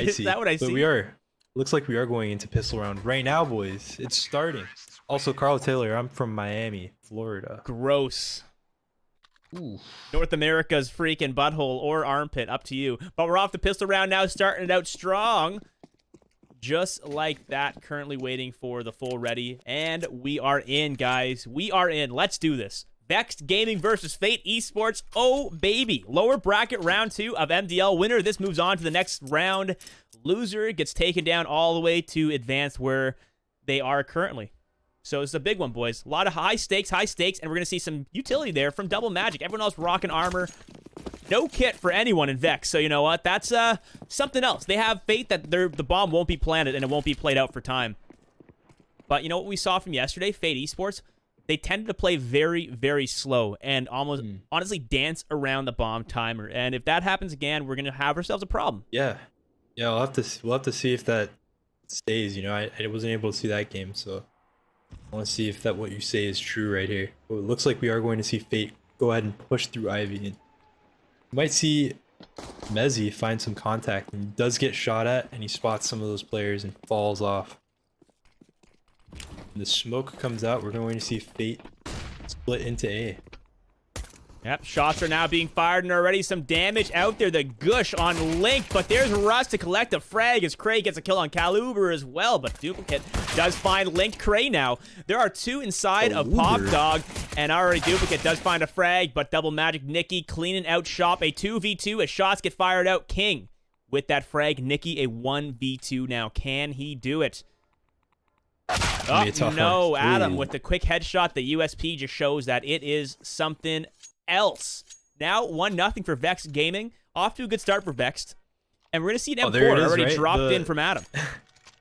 Is see. that what I But see? we are. Looks like we are going into pistol round right now, boys. It's starting. Also, Carl Taylor. I'm from Miami, Florida. Gross. Ooh. North America's freaking butthole or armpit, up to you. But we're off the pistol round now, starting it out strong. Just like that, currently waiting for the full ready. And we are in, guys. We are in. Let's do this. Vexed Gaming versus Fate Esports. Oh, baby. Lower bracket round 2 of MDL. Winner, this moves on to the next round. Loser gets taken down all the way to advance where they are currently. So it's a big one, boys. A lot of high stakes, and we're going to see some utility there from Double Magic. Everyone else rocking armor. No kit for anyone in Vex, so you know what? That's something else. They have faith that the bomb won't be planted and it won't be played out for time. But you know what we saw from yesterday? Fate Esports, they tended to play very, very slow and almost, honestly, dance around the bomb timer. And if that happens again, we're going to have ourselves a problem. Yeah. Yeah, we'll have to see if that stays. You know, I wasn't able to see that game, so I want to see if that what you say is true right here. Well, it looks like we are going to see Fate go ahead and push through Ivy. And you might see Mezzy find some contact and he does get shot at, and he spots some of those players and falls off. When the smoke comes out, we're going to see Fate split into A. Yep, shots are now being fired and already some damage out there. The gush on Link, but there's Russ to collect a frag as Cray gets a kill on Caluber as well, but Duplicate does find Link. Cray now. There are 2 inside of Pop Dog, and already Duplicate does find a frag, but Double Magic Nikki cleaning out shop. A 2v2 as shots get fired out. King with that frag. Nikki a 1v2 now. Can he do it? Oh, no, Adam with the quick headshot. The USP just shows that it is something else. Now 1-0 for Vexed Gaming. Off to a good start for Vexed. And we're going to see an M4 already dropped in from Adam.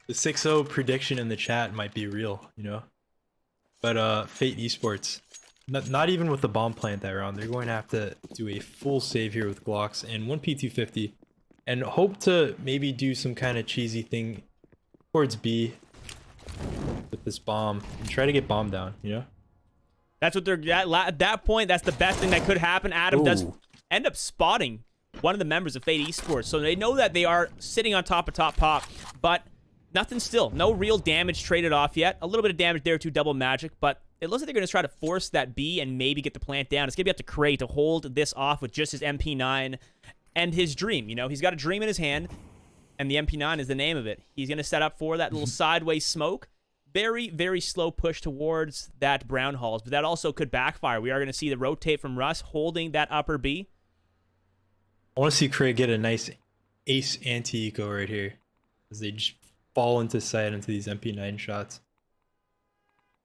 The 6-0 prediction in the chat might be real, you know? But Fate Esports, not even with the bomb plant that round, they're going to have to do a full save here with Glocks and 1 P250 and hope to maybe do some kind of cheesy thing towards B with this bomb and try to get bomb down, you know? That's what they're at that point. That's the best thing that could happen. Adam does end up spotting one of the members of Fate Esports, so they know that they are sitting on top of top pop, but nothing still. No real damage traded off yet. A little bit of damage there to Double Magic, but it looks like they're going to try to force that B and maybe get the plant down. It's going to be up to Cray to hold this off with just his MP9 and his dream. You know, he's got a dream in his hand, and the MP9 is the name of it. He's going to set up for that little sideways smoke. Very, very slow push towards that brown halls, but that also could backfire. We are going to see the rotate from Russ holding that upper B. I want to see Craig get a nice ace anti-eco right here as they just fall into sight into these MP9 shots.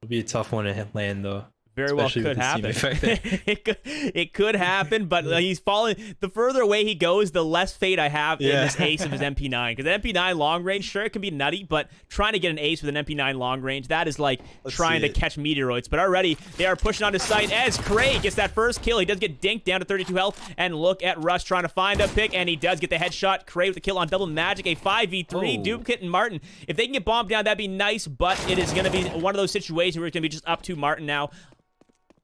It'll be a tough one to land though. Very well could happen. It could happen, but he's falling. The further away he goes, the less fate I have in this ace of his MP9. Because the MP9 long range, sure, it can be nutty, but trying to get an ace with an MP9 long range, that is like trying to catch meteoroids. But already, they are pushing onto sight as Craig gets that first kill. He does get dinked down to 32 health. And look at Rush trying to find a pick, and he does get the headshot. Craig with the kill on Double Magic, a 5v3. Duplicate and Martin. If they can get bombed down, that'd be nice, but it is going to be one of those situations where it's going to be just up to Martin now.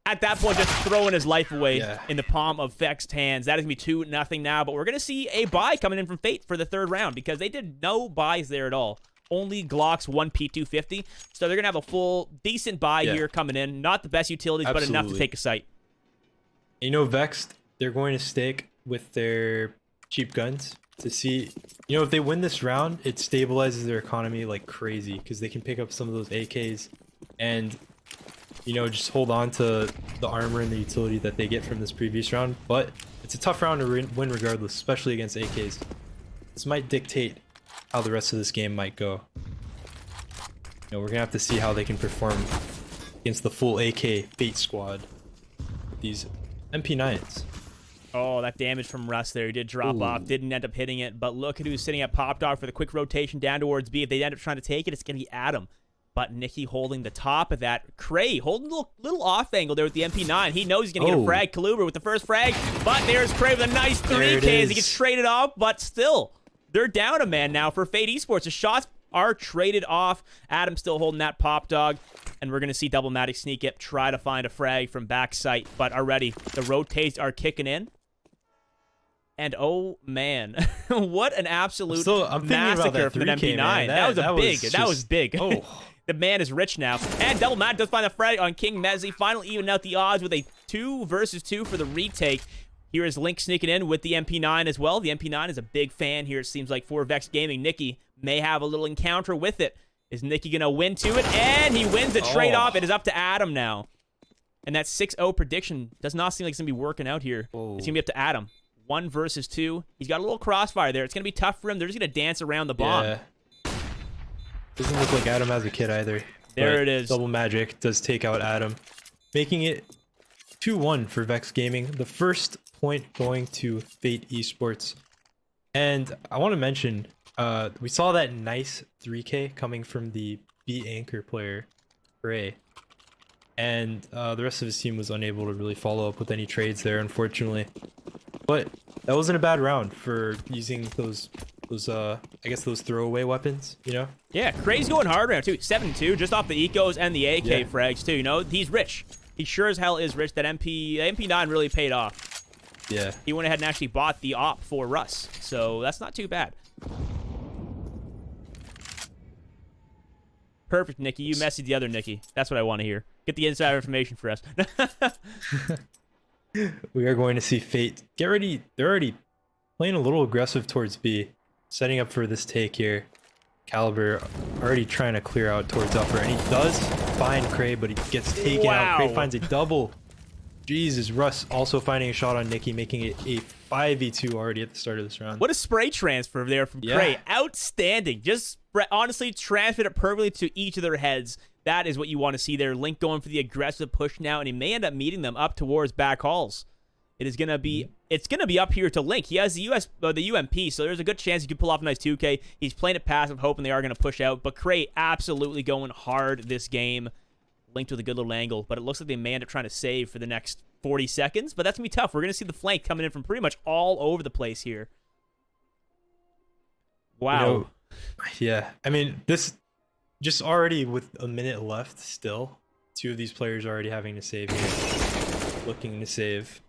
At that point, just throwing his life away in the palm of Vexed hands. That is going to be 2-0 now, but we're going to see a buy coming in from Fate for the 3rd round because they did no buys there at all. Only Glocks, 1 P250. So they're going to have a full, decent buy here coming in. Not the best utilities, but enough to take a sight. You know, Vexed, they're going to stick with their cheap guns to see, you know, if they win this round, it stabilizes their economy like crazy because they can pick up some of those AKs and, you know, just hold on to the armor and the utility that they get from this previous round. But it's a tough round to win regardless, especially against AKs. This might dictate how the rest of this game might go. You know, we're gonna have to see how they can perform against the full AK Fate squad with these MP9s. Oh, that damage from Russ there. He did drop off. Didn't end up hitting it. But look at who's sitting at Pop Dog for the quick rotation down towards B. If they end up trying to take it, it's going to be Adam. But Nikki holding the top of that. Cray holding a little off angle there with the MP9. He knows he's going to get a frag. Kaluber with the first frag. But there's Cray with a nice 3K as he gets traded off. But still, they're down a man now for Fate Esports. The shots are traded off. Adam still holding that Pop Dog. And we're going to see Double Magic sneak it, try to find a frag from backside. But already, the rotates are kicking in. And oh man, what an absolute I'm thinking about massacre that for the 3K, MP9. man. That was big. Oh. The man is rich now. And Double Matt does find the frag on King Mezzi, finally evening out the odds with a 2 versus 2 for the retake. Here is Link sneaking in with the MP9 as well. The MP9 is a big fan here, it seems like, for Vexed Gaming. Nikki may have a little encounter with it. Is Nikki going to win to it? And he wins the trade-off. It is up to Adam now. And that 6-0 prediction does not seem like it's going to be working out here. Whoa. It's going to be up to Adam. 1 versus 2. He's got a little crossfire there. It's going to be tough for him. They're just going to dance around the bomb. Yeah. Doesn't look like Adam has a kid either. There it is. Double Magic does take out Adam, making it 2-1 for Vex Gaming. The first point going to Fate Esports. And I want to mention, we saw that nice 3K coming from the B anchor player, Ray. And the rest of his team was unable to really follow up with any trades there, unfortunately. But that wasn't a bad round for using those I guess those throwaway weapons, you know? Yeah, Cray's going hard right now, too. 7-2, just off the ecos and the AK frags, too. You know, he's rich. He sure as hell is rich. That MP9 really paid off. Yeah. He went ahead and actually bought the op for Russ. So that's not too bad. Perfect, Nikki. You messaged the other Nikki. That's what I want to hear. Get the inside information for us. We are going to see Fate. Get ready. They're already playing a little aggressive towards B. Setting up for this take here. Caliber already trying to clear out towards upper. And he does find Cray, but he gets taken out. Cray finds a double. Jesus, Russ also finding a shot on Nikki, making it a 5v2 already at the start of this round. What a spray transfer there from Cray. Outstanding. Just honestly transferred it perfectly to each of their heads. That is what you want to see there. Link going for the aggressive push now, and he may end up meeting them up towards back halls. It is gonna be up here to Link. He has the the UMP, so there's a good chance he could pull off a nice 2K. He's playing it passive, hoping they are gonna push out. But Cray absolutely going hard this game. Linked with a good little angle, but it looks like they may end up trying to save for the next 40 seconds. But that's gonna be tough. We're gonna see the flank coming in from pretty much all over the place here. Wow. You know, yeah, I mean, this just already with a minute left still, 2 of these players are already having to save here. Looking to save.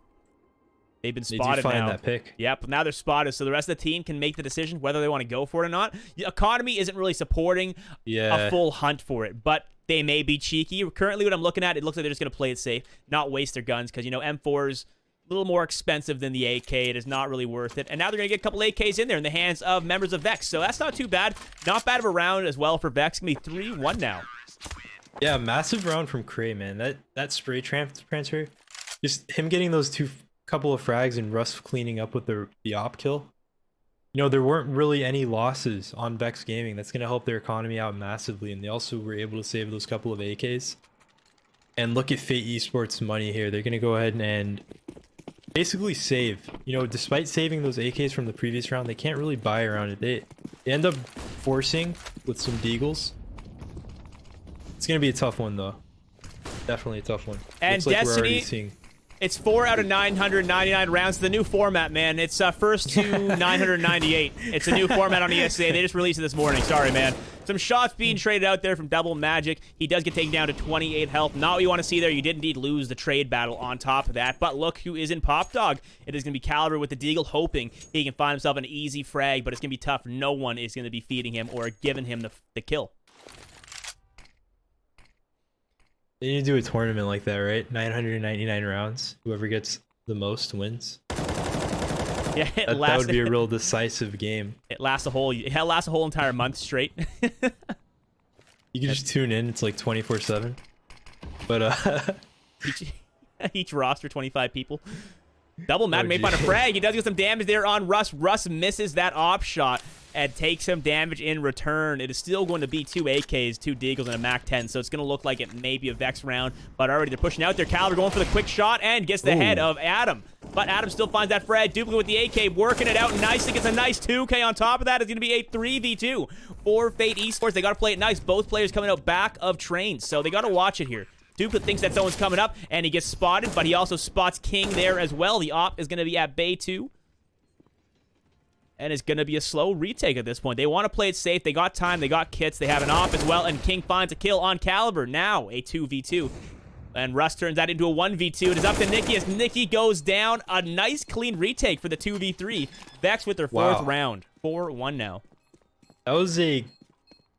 They've been spotted now. That pick. Yep, now they're spotted, so the rest of the team can make the decision whether they want to go for it or not. The economy isn't really supporting a full hunt for it, but they may be cheeky. Currently, what I'm looking at, it looks like they're just going to play it safe, not waste their guns, because, you know, M4's a little more expensive than the AK. It is not really worth it. And now they're going to get a couple AKs in there in the hands of members of Vex, so that's not too bad. Not bad of a round as well for Vex. It's going to be 3-1 now. Yeah, massive round from Cray, man. That spray transfer, just him getting those couple of frags and Russ cleaning up with the op kill. You know, there weren't really any losses on Vex Gaming. That's going to help their economy out massively, and they also were able to save those couple of AKs. And look at Fate Esports money here. They're going to go ahead and basically save. You know, despite saving those AKs from the previous round, they can't really buy around it. They end up forcing with some deagles. It's going to be a tough one, though. Definitely a tough one. And looks like Destiny... we're already seeing... It's 4 out of 999 rounds. The new format, man. It's first to 998. It's a new format on ESEA. They just released it this morning. Sorry, man. Some shots being traded out there from Double Magic. He does get taken down to 28 health. Not what you want to see there. You did indeed lose the trade battle on top of that. But look who is in Pop Dog. It is going to be Caliber with the Deagle, hoping he can find himself an easy frag. But it's going to be tough. No one is going to be feeding him or giving him the kill. They need to do a tournament like that, right? 999 rounds. Whoever gets the most wins. Yeah, that would be a real decisive game. It lasts a whole entire month straight. You can just tune in. It's like 24/7. But each roster 25 people. Double Mad may find a frag. He does get some damage there on Russ. Russ misses that op shot and takes some damage in return. It is still going to be 2 AKs, 2 Deagles, and a Mac 10, so it's going to look like it may be a Vex round, but already they're pushing out there. Caliber going for the quick shot and gets the head of Adam, but Adam still finds that frag. Duplicate with the AK, working it out nicely. Gets a nice 2K on top of that. It's going to be a 3v2 for Fate Esports. They got to play it nice. Both players coming out back of trains, so they got to watch it here. Duplicate thinks that someone's coming up, and he gets spotted, but he also spots King there as well. The op is going to be at Bay 2. And it's going to be a slow retake at this point. They want to play it safe. They got time. They got kits. They have an op as well. And King finds a kill on Caliber. Now a 2v2. And Russ turns that into a 1v2. It is up to Nikki as Nikki goes down. A nice clean retake for the 2v3. Vex with their fourth round. 4-1 now. That was a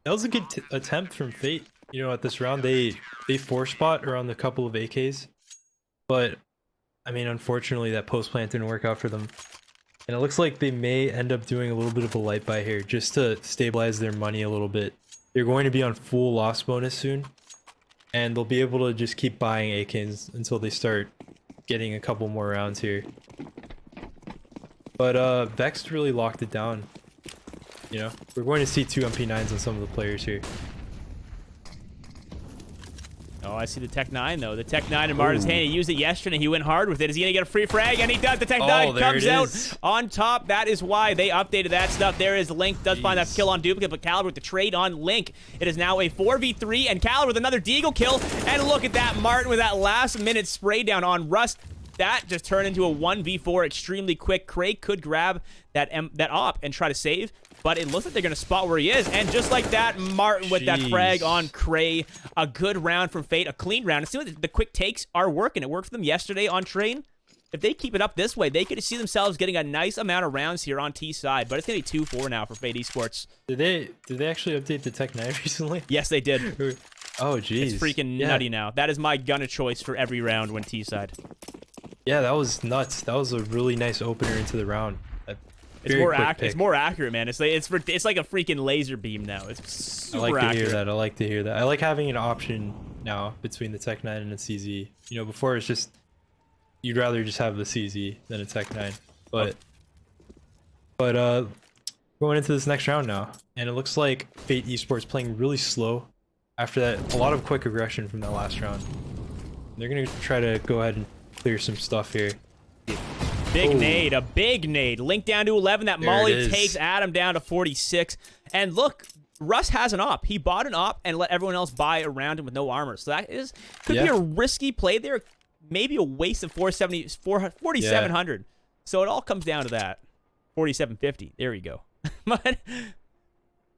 good attempt from Fate. You know, at this round, they force spot around a couple of AKs. But, I mean, unfortunately, that post plant didn't work out for them. And it looks like they may end up doing a little bit of a light buy here, just to stabilize their money a little bit. They're going to be on full loss bonus soon. And they'll be able to just keep buying AKs until they start getting a couple more rounds here. But Vexed really locked it down. You know, we're going to see 2 MP9s on some of the players here. Oh, I see the Tech 9, though. The Tech 9 in Martin's hand. He used it yesterday. He went hard with it. Is he going to get a free frag? And he does. The Tech 9 comes out on top. That is why they updated that stuff. There is Link. Does find that kill on Duplicate, but Caliber with the trade on Link. It is now a 4v3, and Caliber with another Deagle kill. And look at that. Martin with that last-minute spray down on Rust. That just turned into a 1v4 extremely quick. Craig could grab that op and try to save, but it looks like they're going to spot where he is. And just like that, Martin with that frag on Cray. A good round from Fate, a clean round. It seems like the quick takes are working. It worked for them yesterday on Train. If they keep it up this way, they could see themselves getting a nice amount of rounds here on T side. But it's going to be 2-4 now for Fate Esports. Did they actually update the Tech 9 recently? Yes, they did. Oh, jeez. It's freaking nutty now. That is my gun of choice for every round when T side. Yeah, that was nuts. That was a really nice opener into the round. It's more accurate. It's more accurate, man. It's like a freaking laser beam now. It's super accurate. I like to hear that. I like to hear that. I like having an option now between the Tech 9 and a CZ. You know, before it's just you'd rather just have the CZ than a Tech 9. But going into this next round now, and it looks like Fate Esports playing really slow after that. A lot of quick aggression from that last round. They're gonna try to go ahead and clear some stuff here. Big nade, a big nade. Link down to 11. That Molly takes Adam down to 46. And look, Russ has an op. He bought an op and let everyone else buy around him with no armor. So that could be a risky play there. Maybe a waste of 4,700. So it all comes down to that. 4,750. There you go. But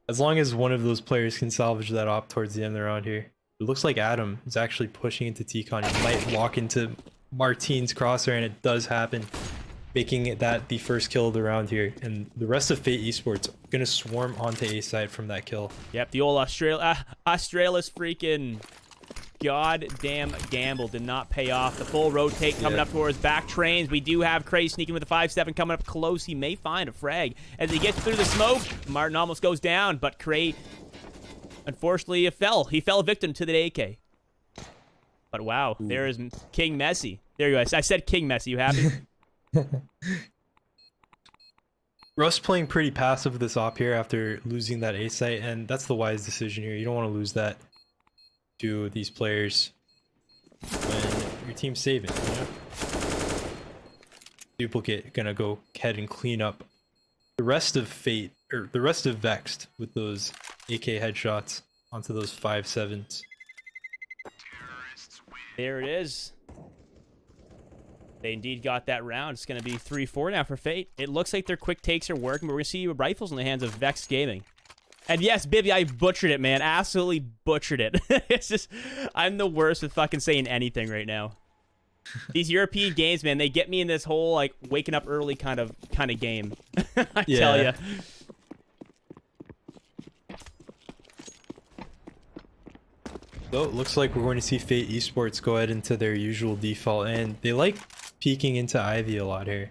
as long as one of those players can salvage that op towards the end of the round here. It looks like Adam is actually pushing into T-Con. He might walk into Martine's crosshair, and it does happen, making that the first kill of the round here. And the rest of Fate Esports gonna swarm onto A side from that kill. Yep, the old Australis freaking goddamn gamble did not pay off. The full rotate coming up towards back trains. We do have Cray sneaking with the 5-7 coming up close. He may find a frag as he gets through the smoke. Martin almost goes down, but Cray unfortunately fell. He fell victim to the AK. But wow, there is King Messi. There you go. I said King Messi. You happy? Russ playing pretty passive with this op here after losing that A site, and that's the wise decision here. You don't want to lose that to these players when your team's saving, you know? Duplicate gonna go ahead and clean up the rest of Fate, or the rest of Vexed with those AK headshots onto those 5-7s. There it is. They indeed got that round. It's going to be 3-4 now for Fate. It looks like their quick takes are working, but we're going to see rifles in the hands of Vexed Gaming. And yes, Bibby, I butchered it, man. Absolutely butchered it. It's just, I'm the worst with fucking saying anything right now. These European games, man, they get me in this whole, like, waking up early kind of game. I tell ya. So it looks like we're going to see Fate Esports go ahead into their usual default, and they like peeking into Ivy a lot here.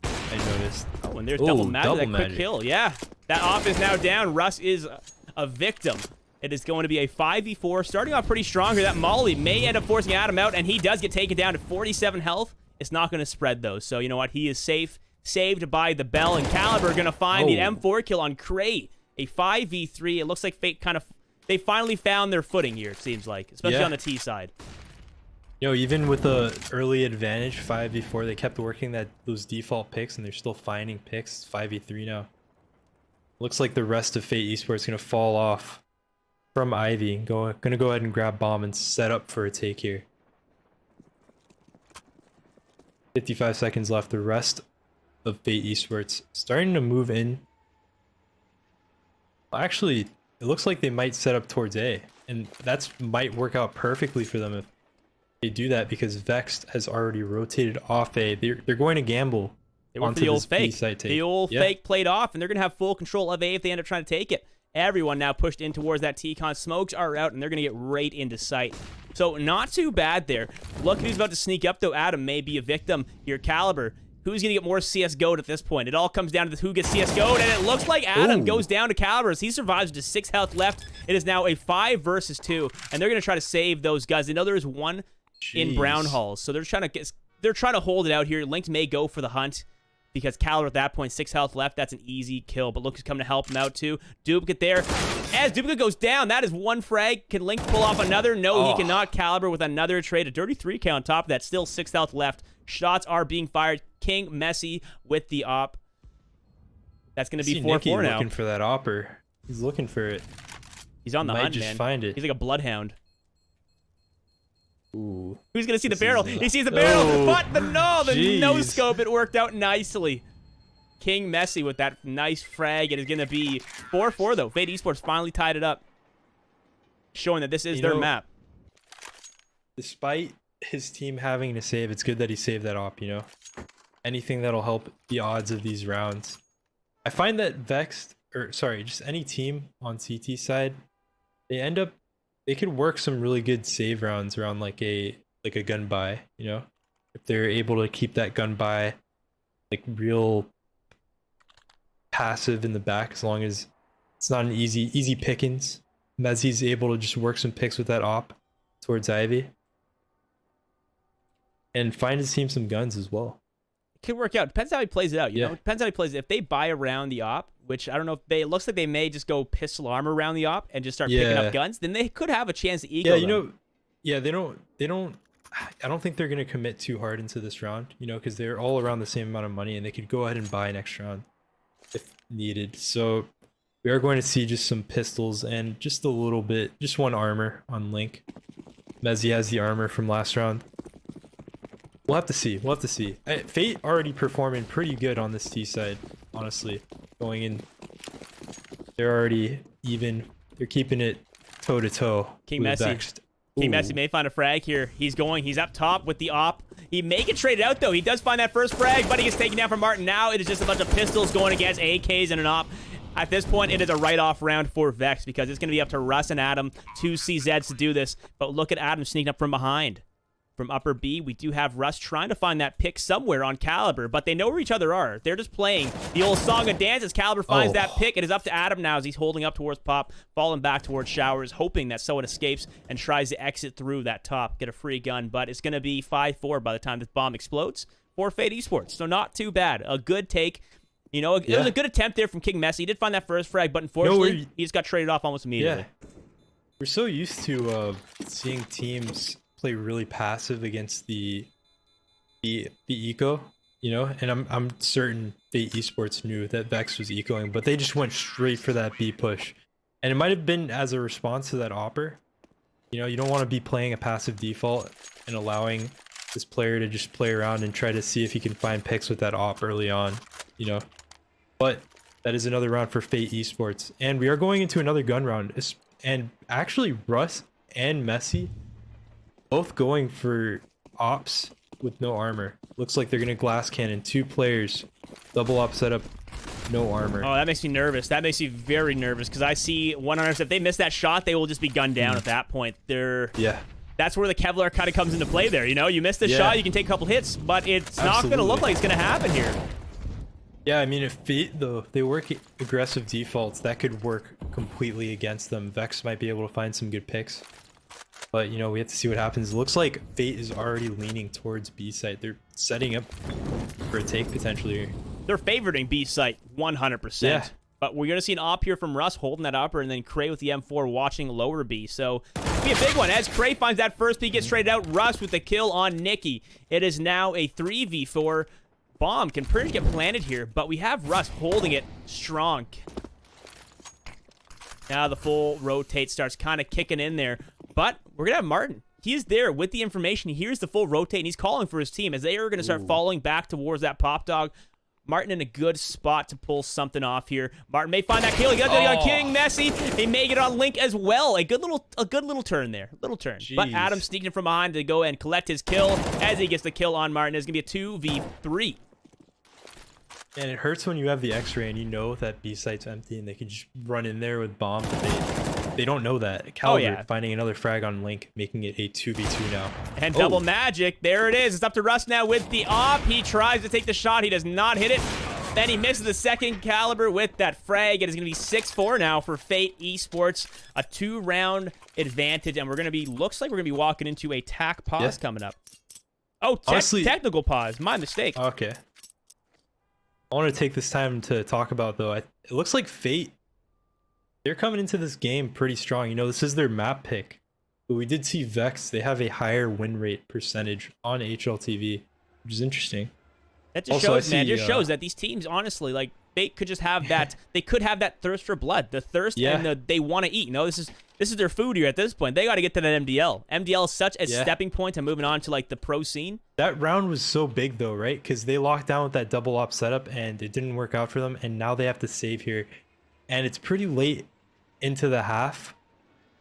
I noticed. Oh, and there's double magic, that quick kill. Yeah, that op is now down. Russ is a victim. It is going to be a 5v4, starting off pretty strong here. That Molly may end up forcing Adam out, and he does get taken down to 47 health. It's not going to spread, though, so you know what? He is safe, saved by the Bell, and Caliber going to find the M4 kill on Crate. A 5v3. It looks like Fate kind of... They finally found their footing here, it seems like, especially on the T side. Yo, even with the early advantage, 5v4, they kept working those default picks, and they're still finding picks. 5v3 now. Looks like the rest of Fate Esports is going to fall off from Ivy. Gonna go ahead and grab bomb and set up for a take here. 55 seconds left. The rest of Fate Esports starting to move in. Actually, it looks like they might set up towards A, and that's might work out perfectly for them if they do that because Vexed has already rotated off A. They're going to gamble. They went for onto the old this B fake. site take. The old fake played off, and they're going to have full control of A if they end up trying to take it. Everyone now pushed in towards that T-Con. Smokes are out, and they're going to get right into sight. So not too bad there. Look who's about to sneak up, though. Adam may be a victim here. Caliber, who's going to get more CSGO'd at this point? It all comes down to who gets CSGO'd, and it looks like Adam goes down to Caliber as he survives with just 6 health left. It is now a 5 versus 2, and they're going to try to save those guys. They know there's one in Brown Halls, so they're trying to hold it out here. Linked may go for the hunt, because Caliber at that point, 6 health left. That's an easy kill. But look who's coming to help him out too. Duplicate there. As Duplicate goes down, that is 1 frag. Can Link pull off another? No, he cannot. Caliber with another trade. A dirty 3K on top of that. Still 6 health left. Shots are being fired. King Messi with the op. That's going to be 4-4 now. Looking for that opper. He's looking for it. He's on the hunt, just man. Find it. He's like a bloodhound. Ooh. Who's going to see the barrel? He sees the barrel, but the no-scope. It worked out nicely. King Messi with that nice frag. It is going to be 4-4, though. Fade Esports finally tied it up, showing that this is their map. Despite his team having to save, it's good that he saved that op, Anything that'll help the odds of these rounds. I find that Vexed, just any team on CT side, they could work some really good save rounds around like a gun buy, if they're able to keep that gun buy like real passive in the back, as long as it's not an easy pickings. Mezzi's able to just work some picks with that op towards Ivy and find his team some guns as well. It could work out. Depends how he plays it out, you know? Depends how he plays it. If they buy around the op, which I don't know if it looks like they may just go pistol armor around the op and just start picking up guns, then they could have a chance to ego them. They don't I don't think they're going to commit too hard into this round, because they're all around the same amount of money and they could go ahead and buy next round if needed. So we are going to see just some pistols and just a little bit, just 1 armor on Link. Mezzi has the armor from last round. We'll have to see. Fate already performing pretty good on this T side, honestly. Going in, they're already even. They're keeping it toe to toe. King Messi. King Messi may find a frag here. He's up top with the op. He may get traded out, though. He does find that first frag, but he gets taken down from Martin. Now it is just a bunch of pistols going against AKs and an op. At this point, it is a write-off round for Vex because it's going to be up to Russ and Adam, 2 CZs to do this. But look at Adam sneaking up from behind. From upper B, we do have Russ trying to find that pick somewhere on Caliber, but they know where each other are. They're just playing the old song and dance as Caliber finds that pick. It is up to Adam now as he's holding up towards Pop, falling back towards Showers, hoping that someone escapes and tries to exit through that top, get a free gun, but it's going to be 5-4 by the time this bomb explodes for Fade Esports. So not too bad. A good take. It was a good attempt there from King Messi. He did find that first frag, but unfortunately, he just got traded off almost immediately. Yeah. We're so used to seeing teams play really passive against the eco, and I'm certain Fate Esports knew that Vex was ecoing, but they just went straight for that B push. And it might have been as a response to that opper. You don't want to be playing a passive default and allowing this player to just play around and try to see if he can find picks with that op early on, But that is another round for Fate Esports. And we are going into another gun round. And actually, Russ and Messi both going for ops with no armor. Looks like they're going to glass cannon 2 players. Double op setup, no armor. Oh, that makes me nervous. That makes me very nervous because I see 100. If they miss that shot, they will just be gunned down at that point. That's where the Kevlar kind of comes into play there. You miss the shot, you can take a couple hits, but it's not going to look like it's going to happen here. Yeah, I mean, if they work aggressive defaults, that could work completely against them. Vex might be able to find some good picks. But, we have to see what happens. It looks like Fate is already leaning towards B site. They're setting up for a take potentially. They're favoriting B site 100%. Yeah. But we're going to see an op here from Russ holding that upper, and then Cray with the M4 watching lower B. So it'll be a big one. As Cray finds that first P, gets traded out. Russ with the kill on Nikki. It is now a 3v4. Bomb can pretty much get planted here, but we have Russ holding it strong. Now the full rotate starts kind of kicking in there, but we're going to have Martin. He is there with the information. He hears the full rotate, and he's calling for his team as they are going to start falling back towards that pop dog. Martin in a good spot to pull something off here. Martin may find that kill. He got that King Messi. He may get on Link as well. A good little turn there. Little turn. Jeez. But Adam sneaking from behind to go and collect his kill as he gets the kill on Martin. It's going to be a 2v3. And it hurts when you have the X-ray and you know that B site's empty and they can just run in there with bomb. But they don't know that. Caliber finding another frag on Link, making it a 2v2 now. And double magic. There it is. It's up to Russ now with the op. He tries to take the shot. He does not hit it. Then he misses the second caliber with that frag. It is going to be 6-4 now for Fate Esports. A 2-round advantage. And we're going to be, looks like we're going to be walking into a tack pause coming up. Oh, technical pause. My mistake. Okay. I want to take this time to talk about, though, it looks like Fate, they're coming into this game pretty strong. You know, this is their map pick. But we did see Vexed. They have a higher win rate percentage on HLTV, which is interesting. That just shows, man. Just shows that these teams, honestly, like, they could just have that. They could have that thirst for blood, the thirst, and they want to eat. You know, this is their food here at this point. They got to get to that MDL. MDL is such a stepping point to moving on to like the pro scene. That round was so big though, right? Because they locked down with that double op setup, and it didn't work out for them. And now they have to save here, and it's pretty late into the half,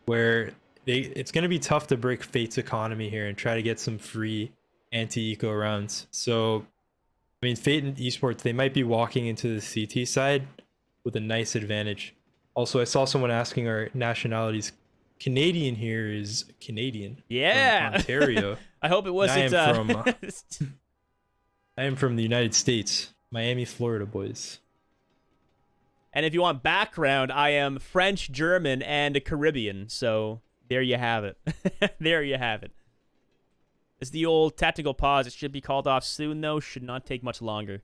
where it's going to be tough to break Fate's economy here and try to get some free anti-eco rounds. So, I mean, Fate and Esports, they might be walking into the CT side with a nice advantage. Also, I saw someone asking our nationalities. Canadian here is Canadian. Yeah. From Ontario. I hope it wasn't. I am from the United States. Miami, Florida, boys. And if you want background, I am French, German, and Caribbean. So there you have it. There you have it. It's the old tactical pause. It should be called off soon, though. Should not take much longer.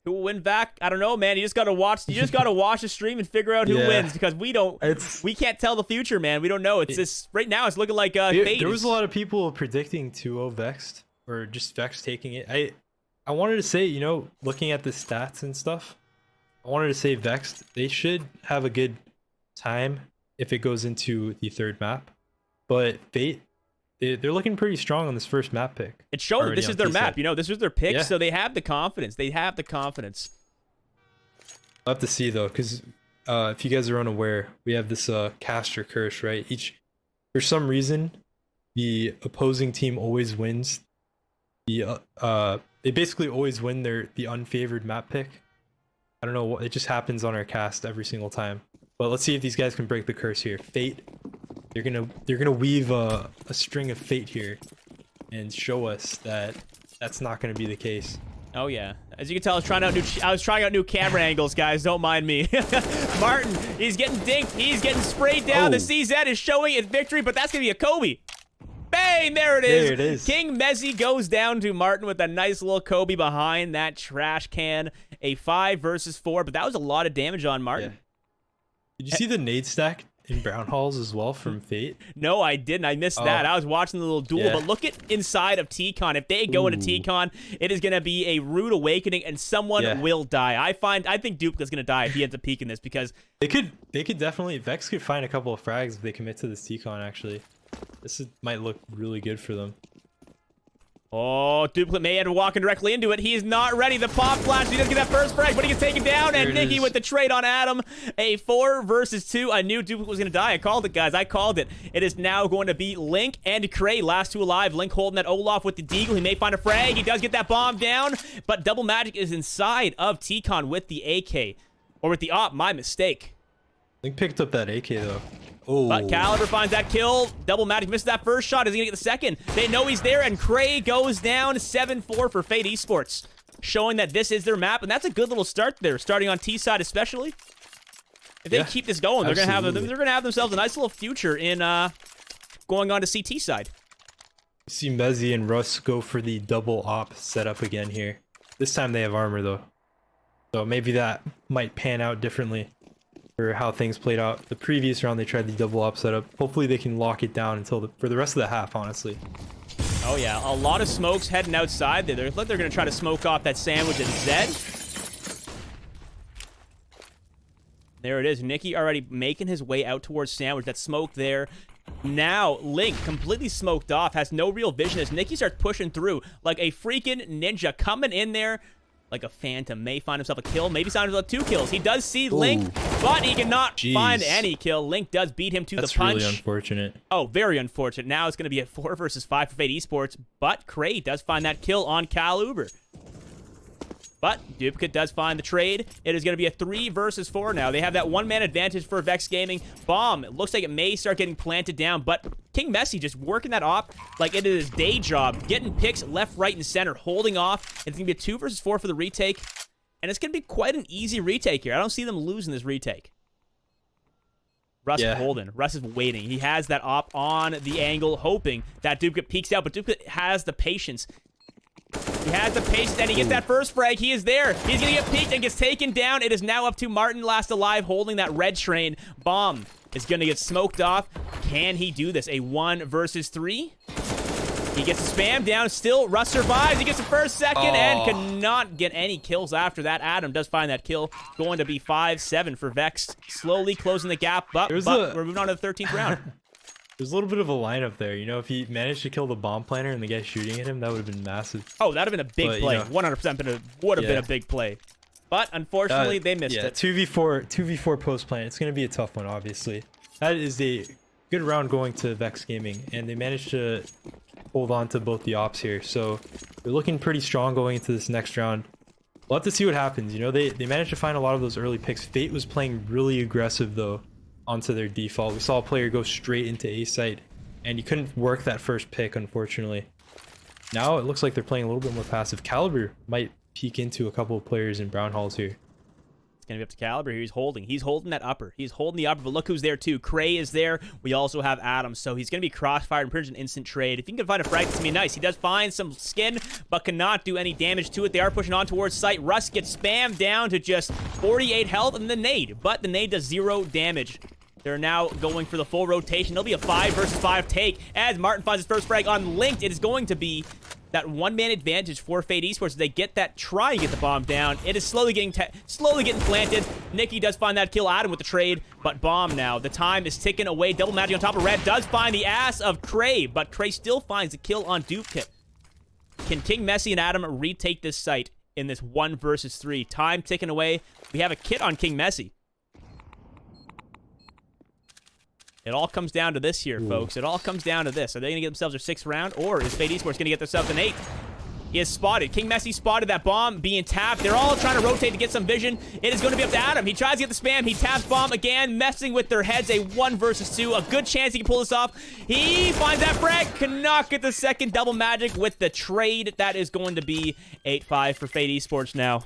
Who will win back? I don't know, man. You just gotta watch. You just gotta watch the stream and figure out who wins, because we don't. We can't tell the future, man. We don't know. It's just right now. It's looking like Fate. There was a lot of people predicting 2-0 Vexed, or just Vexed taking it. I wanted to say, you know, looking at the stats and stuff, I wanted to say Vexed, they should have a good time if it goes into the third map, but Fate, they're looking pretty strong on this first map pick. It showed that this is their map. You know, this was their pick, so they have the confidence. They have the confidence. I'll have to see, though, because if you guys are unaware, we have this caster curse, right? For some reason, the opposing team always wins. They basically always win the unfavored map pick. I don't know what, it just happens on our cast every single time. But let's see if these guys can break the curse here. Fate, they're gonna weave a string of Fate here and show us that that's not gonna be the case. Oh yeah, as you can tell, I was trying out new camera angles, guys. Don't mind me. Martin, he's getting dinked. He's getting sprayed down. The CZ is showing its victory, but that's gonna be a Kobe. Bang! There it is. There it is. King Messi goes down to Martin with a nice little Kobe behind that trash can. A 5 versus 4, but that was a lot of damage on Martin. Yeah. Did you see the nade stack in Brown Halls as well from Fate? No, I didn't. I missed that. I was watching the little duel, but look at inside of T-Con. If they go into T-Con, it is going to be a rude awakening, and someone will die. I think Duplica's going to die if he ends up peeking this, because they could definitely, Vex could find a couple of frags if they commit to this T-Con, actually. This might look really good for them. Oh, Duplicate may end up walking directly into it. He is not ready. The pop flash. He doesn't get that first frag, but he gets taken down. And Nikki with the trade on Adam. A 4 versus 2. I knew Duplicate was going to die. I called it, guys. I called it. It is now going to be Link and Cray, last two alive. Link holding that Olaf with the Deagle. He may find a frag. He does get that bomb down, but Double Magic is inside of T-Con with the AK. Or with the op. My mistake. Link picked up that AK, though. But Caliber finds that kill. Double Magic misses that first shot. Is he going to get the second? They know he's there, and Cray goes down 7-4 for Fate Esports, showing that this is their map, and that's a good little start there, starting on T side especially. If they keep this going, they're gonna have themselves a nice little future in going on to CT side. You see Mezzi and Russ go for the double op setup again here. This time they have armor though, so maybe that might pan out differently. How things played out. The previous round they tried the double op setup. Hopefully they can lock it down until for the rest of the half, honestly. Oh yeah, a lot of smokes heading outside. They look like they're gonna try to smoke off that sandwich at Zed. There it is. Nikki already making his way out towards sandwich. That smoke there. Now Link completely smoked off, has no real vision as Nikki starts pushing through like a freaking ninja, coming in there. like a phantom. May find himself a kill. Maybe find himself 2 kills. He does see Link, but he cannot find any kill. Link does beat him to the punch. That's really unfortunate. Oh, very unfortunate. Now it's going to be a 4 versus 5 for Fate Esports, but Cray does find that kill on Cal Uber. But Duplicate does find the trade. It is going to be a 3 versus 4 now. They have that 1-man advantage for Vexed Gaming. Bomb. It looks like it may start getting planted down, but King Messi just working that op like it is his day job. Getting picks left, right, and center. Holding off. It's going to be a 2 versus 4 for the retake. And it's going to be quite an easy retake here. I don't see them losing this retake. Russ holding. Russ is waiting. He has that op on the angle, hoping that Duplicate peeks out, but Duplicate has the patience. He has the patience, and he gets that first frag. He is there. He's going to get peeked and gets taken down. It is now up to Martin, last alive, holding that red train. Bomb is going to get smoked off. Can he do this? A 1 versus 3? He gets the spam down. Still, Russ survives. He gets the first, second, and cannot get any kills after that. Adam does find that kill. Going to be 5-7 for Vexed. Slowly closing the gap, but we're moving on to the 13th round. There's a little bit of a lineup there. You know, if he managed to kill the bomb planter and the guy shooting at him, that would have been massive. Oh, that would have been a big play. 100% would have been a big play. But unfortunately, they missed it. 2v4 post plant. It's going to be a tough one, obviously. That is a good round going to Vex Gaming, and they managed to hold on to both the ops here. So they're looking pretty strong going into this next round. We'll have to see what happens. You know, they managed to find a lot of those early picks. Fate was playing really aggressive, though, onto their default. We saw a player go straight into A site, and he couldn't work that first pick, unfortunately. Now it looks like they're playing a little bit more passive. Caliber might peek into a couple of players in Brown Halls here. It's going to be up to Caliber here. He's holding that upper. He's holding the upper, but look who's there too. Cray is there. We also have Adam, so he's going to be crossfired and pretty much an instant trade. If he can find a frag, it's going to be nice. He does find some skin, but cannot do any damage to it. They are pushing on towards site. Russ gets spammed down to just 48 health and the nade, but the nade does 0 damage. They're now going for the full rotation. It'll be a 5 versus 5 take as Martin finds his first frag on Linked. It is going to be that 1-man advantage for Fate Esports. They get that, try and get the bomb down. It is slowly getting planted. Nikki does find that kill. Adam with the trade, but bomb now. The time is ticking away. Double magic on top of Red does find the ass of Cray, but Cray still finds the kill on Duplicate. Can King Messi and Adam retake this site in this 1 versus 3? Time ticking away. We have a kit on King Messi. It all comes down to this here, folks. It all comes down to this. Are they going to get themselves their 6th round, or is Fate Esports going to get themselves an 8th? He is spotted. King Messi spotted that bomb being tapped. They're all trying to rotate to get some vision. It is going to be up to Adam. He tries to get the spam. He taps bomb again, messing with their heads. A 1 versus 2. A good chance he can pull this off. He finds that frag. Cannot get the second double magic with the trade. That is going to be 8-5 for Fate Esports now.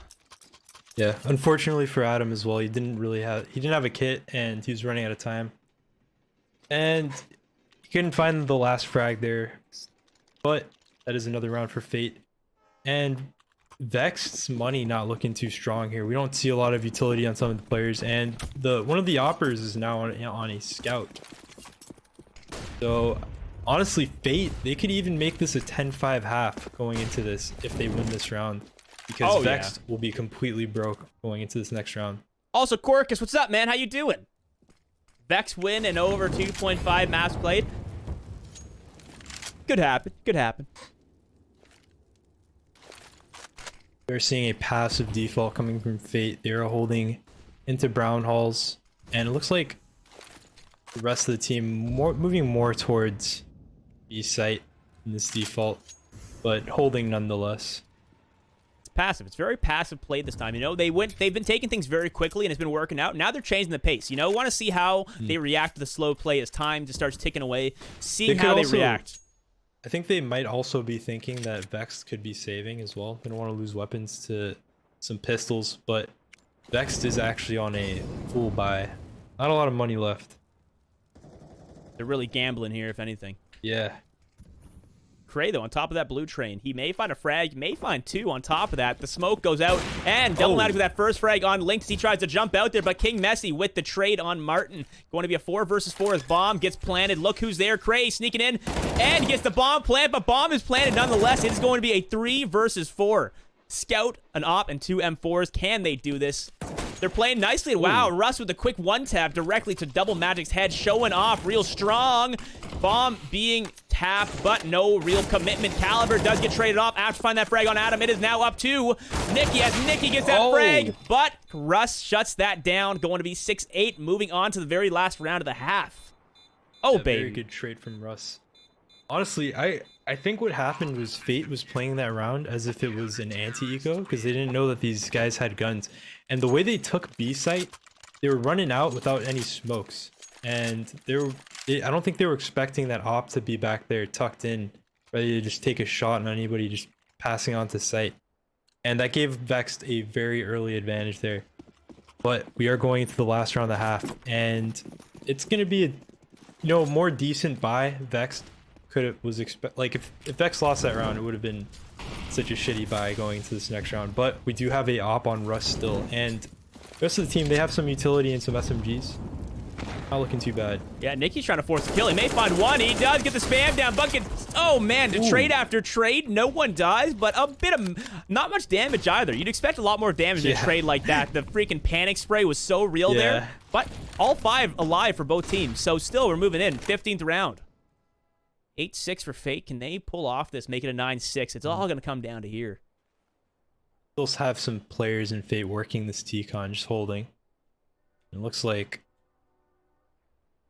Yeah, unfortunately for Adam as well, he didn't have a kit, and he was running out of time. And he couldn't find the last frag there, but that is another round for Fate. And Vexed's money not looking too strong here. We don't see a lot of utility on some of the players, and one of the oppers is now on a scout. So honestly, Fate, they could even make this a 10-5 half going into this if they win this round, because Vexed will be completely broke going into this next round. Also, Corcus, what's up, man? How you doing? Vex win and over 2.5 maps played. Could happen. Could happen. We're seeing a passive default coming from Fate. They're holding into Brown Halls, and it looks like the rest of the team moving more towards B site in this default, but holding nonetheless. Passive. It's very passive play this time. You know, they've been taking things very quickly and it's been working out. Now they're changing the pace. You know, want to see how they react to the slow play as time just starts ticking away. Seeing how they react. I think they might also be thinking that Vexed could be saving as well. They don't want to lose weapons to some pistols, but Vexed is actually on a full buy. Not a lot of money left. They're really gambling here, if anything. Yeah. Cray, though, on top of that blue train. He may find a frag, may find 2 on top of that. The smoke goes out, and double magic with that first frag on Lynx. He tries to jump out there, but King Messi with the trade on Martin. Going to be a 4 versus 4 as bomb gets planted. Look who's there. Cray sneaking in, and gets the bomb plant, but bomb is planted nonetheless. It is going to be a 3 versus 4. Scout, an op, and 2 M4s. Can they do this? They're playing nicely. Wow, Russ with a quick one-tap directly to Double Magic's head, showing off real strong. Bomb being tapped, but no real commitment. Caliber does get traded off after finding that frag on Adam. It is now up to Nikki as Nikki gets that frag, but Russ shuts that down, going to be 6-8, moving on to the very last round of the half. Oh, baby. Very good trade from Russ. Honestly, I think what happened was Fate was playing that round as if it was an anti-eco because they didn't know that these guys had guns. And the way they took B site, they were running out without any smokes. And I don't think they were expecting that op to be back there tucked in, ready to just take a shot on anybody just passing onto site. And that gave Vexed a very early advantage there. But we are going into the last round of the half, and it's going to be a more decent buy. Vexed like if Vex lost that round, it would have been such a shitty buy going into this next round. But we do have a op on Russ still, and the rest of the team, they have some utility and some SMGs. Not looking too bad. Yeah, Nicky's trying to force a kill. He may find one. He does get the spam down. Bucket. Oh man, to trade after trade, no one dies, but a bit of not much damage either. You'd expect a lot more damage in a trade like that. The freaking panic spray was so real there, but all 5 alive for both teams. So still, we're moving in 15th round. 8-6 for Fate. Can they pull off this, make it a 9-6? It's all going to come down to here. We'll have some players in Fate working this T-Con, just holding. It looks like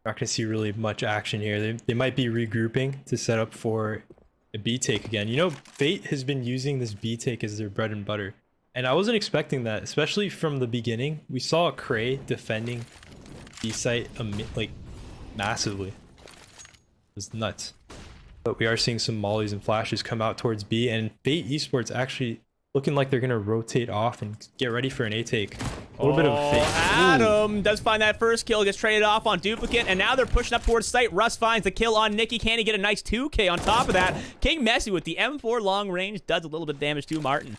we're not going to see really much action here. They might be regrouping to set up for a B take again. You know, Fate has been using this B take as their bread and butter. And I wasn't expecting that, especially from the beginning. We saw Cray defending B site like massively. It was nuts. But we are seeing some mollies and flashes come out towards B, and Fate Esports actually looking like they're going to rotate off and get ready for an A take. A little bit of Fate. Adam does find that first kill, gets traded off on Duplicate, and now they're pushing up towards site. Russ finds the kill on Nikki. Can he get a nice 2K on top of that? King Messi with the M4 long range does a little bit of damage to Martin.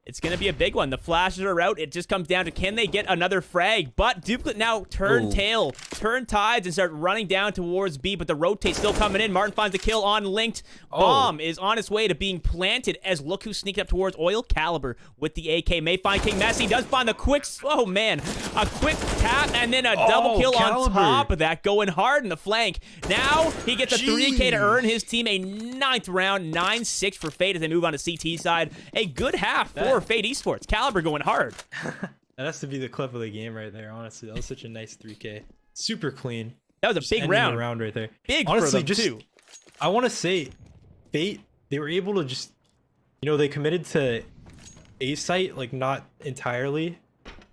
It's going to be a big one. The flashes are out. It just comes down to, can they get another frag? But Duplicate now turn tides and start running down towards B, but the rotate still coming in. Martin finds the kill on Linked. Bomb is on its way to being planted as look who's sneaking up towards Oil. Caliber with the AK. May find King Messi. Does find the quick, oh man, a quick tap and then a double kill on top of that, going hard in the flank. Now he gets a 3K to earn his team a 9th round, 9-6 for Fate as they move on to CT side. A good half for Fate Esports. Caliber going hard. That has to be the clip of the game right there, honestly. That was such a nice 3K. Super clean. That was a big round. Right there. Big honestly, for them too. I want to say, Fate, they were able to just, they committed to A site, like not entirely.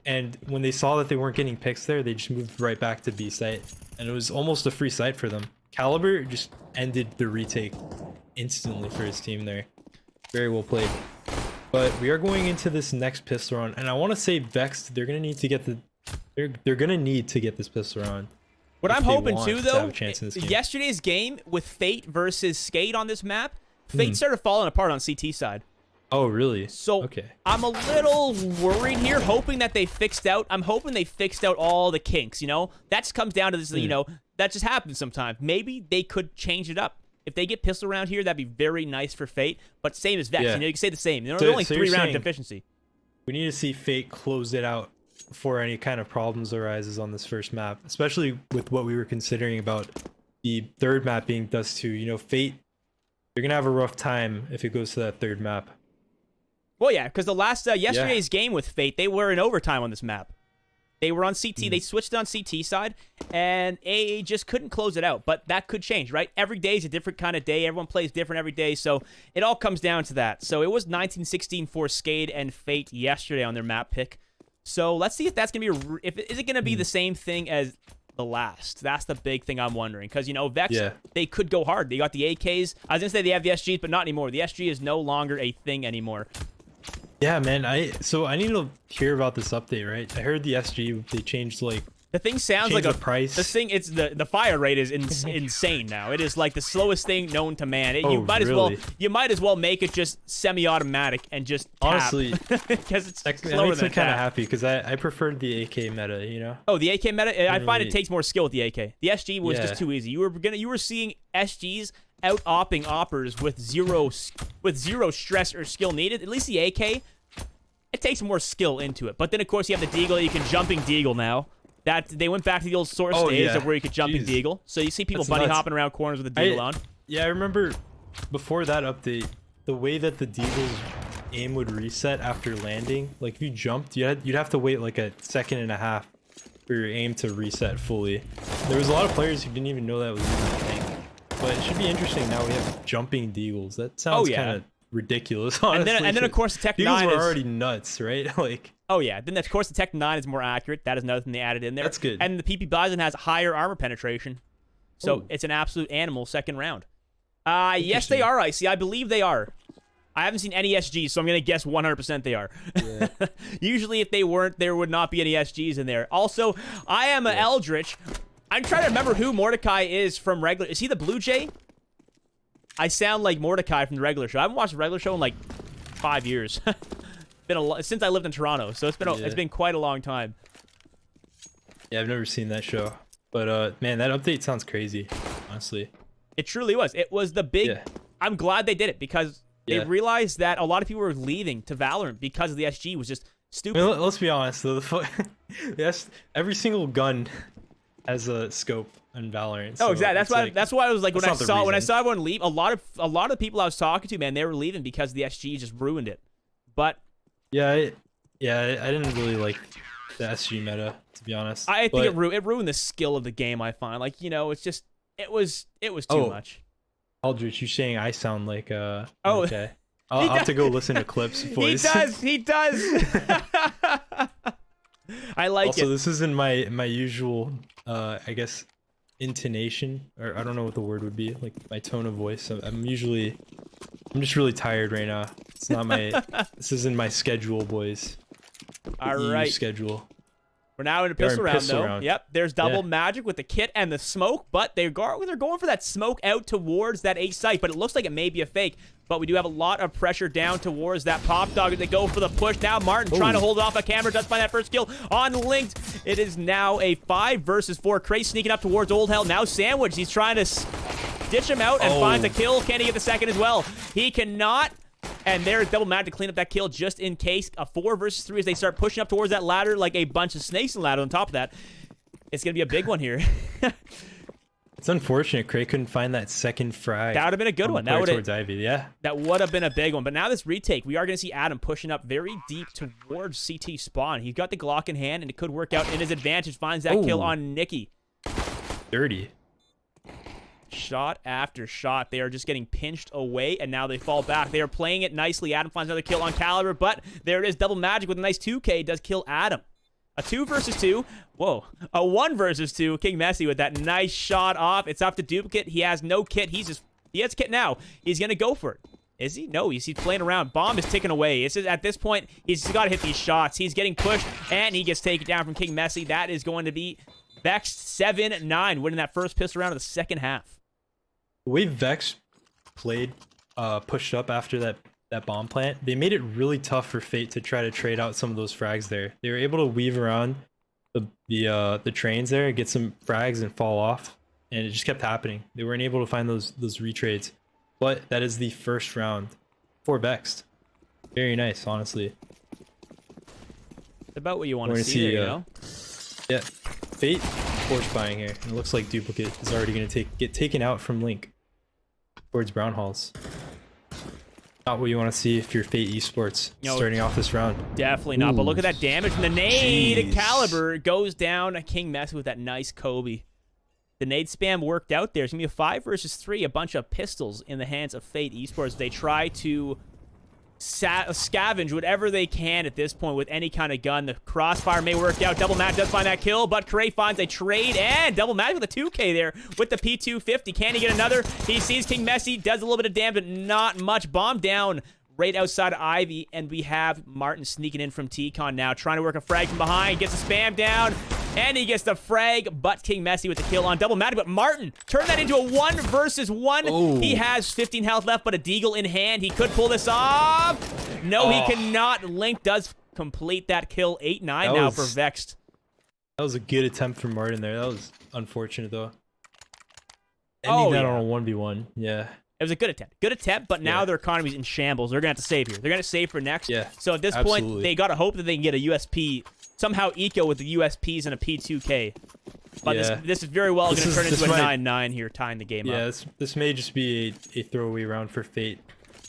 And when they saw that they weren't getting picks there, they just moved right back to B site. And it was almost a free site for them. Caliber just ended the retake instantly for his team there. Very well played. But we are going into this next pistol round, and I want to say Vexed, they're gonna need to get they're gonna need to get this pistol round. What I'm hoping too, though, yesterday's game with Fate versus Skate on this map, Fate started falling apart on CT side. Oh, really? So I'm a little worried here, hoping that they fixed out. I'm hoping they fixed out all the kinks. That just comes down to this. That just happens sometimes. Maybe they could change it up. If they get pistol round here, that'd be very nice for Fate. But same as Vex. You can say the same. They're only 3-round deficiency. We need to see Fate close it out before any kind of problems arises on this first map, especially with what we were considering about the third map being Dust 2. Fate, you're gonna have a rough time if it goes to that third map. Well, yeah, because the last yesterday's game with Fate, they were in overtime on this map. They were on CT. They switched on CT side, and AA just couldn't close it out. But that could change, right? Every day is a different kind of day. Everyone plays different every day, so it all comes down to that. So it was 19-16 for Skade and Fate yesterday on their map pick. So let's see if that's gonna be is it gonna be the same thing as the last? That's the big thing I'm wondering, because Vex, they could go hard. They got the AKs. I was gonna say they have the SGs, but not anymore. The SG is no longer a thing anymore. Yeah, man. So I need to hear about this update, right? I heard the SG, they changed the thing sounds like the price. The thing, it's the fire rate is insane now. It is like the slowest thing known to man. You might as well make it just semi-automatic and just tap. Honestly, because it's slower that makes than me kind of happy because I preferred the AK meta. Oh, the AK meta. I find it takes more skill with the AK. The SG was just too easy. You were seeing SGs out-opping oppers with zero stress or skill needed. At least the AK, it takes more skill into it. But then, of course, you have the deagle. You can jumping deagle now. That they went back to the old source days of where you could jumping deagle. So you see people bunny hopping around corners with the deagle on. Yeah, I remember before that update, the way that the deagle's aim would reset after landing. Like if you jumped, you'd have to wait like a second and a half for your aim to reset fully. There was a lot of players who didn't even know that was even a thing. But it should be interesting now we have jumping deagles. That sounds kind of ridiculous, honestly. And then of course the Tech 9 deagles were already nuts, right? Like. Oh yeah, then of course the Tech 9 is more accurate. That is another thing they added in there. That's good. And the PP Bison has higher armor penetration. So it's an absolute animal second round. Yes, they are icy. I believe they are. I haven't seen any SGs, so I'm going to guess 100% they are. Yeah. Usually if they weren't, there would not be any SGs in there. Also, I am an Eldritch. I'm trying to remember who Mordecai is from regular. Is he the Blue Jay? I sound like Mordecai from the regular show. I haven't watched the regular show in like 5 years. Since I lived in Toronto, so it's been quite a long time. Yeah, I've never seen that show. But man, that update sounds crazy, honestly. It truly was. It was the big... I'm glad they did it because they realized that a lot of people were leaving to Valorant because of the SG was just stupid. I mean, let's be honest, though. Yes, every single gun has a scope in Valorant. So exactly. That's why I was like when I saw everyone leave. A lot of the people I was talking to, man, they were leaving because the SG just ruined it. But I didn't really like the SG meta, to be honest. I think it ruined the skill of the game. I find it's just it was too much. Aldrich, you saying I sound like okay. I'll have to go listen to Clip's voice. He does. I like it. Also, this isn't my usual, I guess, intonation, or I don't know what the word would be, like my tone of voice. I'm just really tired right now. It's not my, this isn't my schedule, boys. All right. Schedule. We're now in a pistol round, though. Yep, there's double magic with the kit and the smoke, but they're going for that smoke out towards that A site, but it looks like it may be a fake. But we do have a lot of pressure down towards that pop dog. They go for the push. Now Martin trying to hold off a camera. Does find that first kill on Linked. It is now a 5 versus 4. Cray sneaking up towards Old Hell. Now Sandwich. He's trying to ditch him out and finds a kill. Can he get the second as well? He cannot. And there's double mag to clean up that kill just in case. A 4 versus 3 as they start pushing up towards that ladder like a bunch of snakes in the ladder on top of that. It's going to be a big one here. It's unfortunate Cray couldn't find that second frag. That would have been a good one. That would towards Ivy, That would have been a big one. But now this retake, we are going to see Adam pushing up very deep towards CT spawn. He's got the Glock in hand, and it could work out in his advantage. Finds that kill on Nikki. Dirty. Shot after shot. They are just getting pinched away, and now they fall back. They are playing it nicely. Adam finds another kill on Caliber, but there it is. Double magic with a nice 2K does kill Adam. A 2 versus 2. Whoa. A 1 versus 2. King Messi with that nice shot off. It's up to Duplicate. He has no kit. He has kit now. He's going to go for it. Is he? No, he's playing around. Bomb is ticking away. At this point, he's got to hit these shots. He's getting pushed, and he gets taken down from King Messi. That is going to be Vexed 7-9, winning that first pistol round of the second half. The way Vex played, pushed up after that bomb plant, they made it really tough for Fate to try to trade out some of those frags there. They were able to weave around the trains there and get some frags and fall off, and it just kept happening. They weren't able to find those retrades. But that is the first round for Vexed. Very nice, honestly. It's about what you want to see, there, you know? Yeah. Fate force buying here, and it looks like Duplicate is already going to get taken out from Link towards Brown Halls. Not what you want to see if you're Fate Esports starting off this round. Definitely not. But look at that damage from the nade. Caliber goes down. King Messi with that nice Kobe. The nade spam worked out there. It's going to be a 5 versus 3. A bunch of pistols in the hands of Fate Esports. They try to scavenge whatever they can at this point with any kind of gun. The crossfire may work out. Double Mag does find that kill, but Cray finds a trade, and Double Mag with a 2K there with the P250. Can he get another? He sees King Messi, does a little bit of damage, but not much. Bomb down right outside of Ivy, and we have Martin sneaking in from T-Con now, trying to work a frag from behind, gets a spam down, and he gets the frag, but King Messi with the kill on Double Mag. But Martin turned that into a 1 versus 1. He has 15 health left, but a deagle in hand. He could pull this off. No, he cannot. Link does complete that kill. 8-9 now for Vexed. That was a good attempt from Martin there. That was unfortunate, though. Ending that on a 1v1. Yeah. It was a good attempt, but now Yeah. their economy's in shambles. They're going to have to save here. They're going to save for next. Yeah, So at this point, absolutely. they got to hope that they can get a USP, somehow eco with the USPs and a P2K. But Yeah. this is very well going to turn into a might- 9-9 here, tying the game Yeah, up. this may just be a throwaway round for Fate.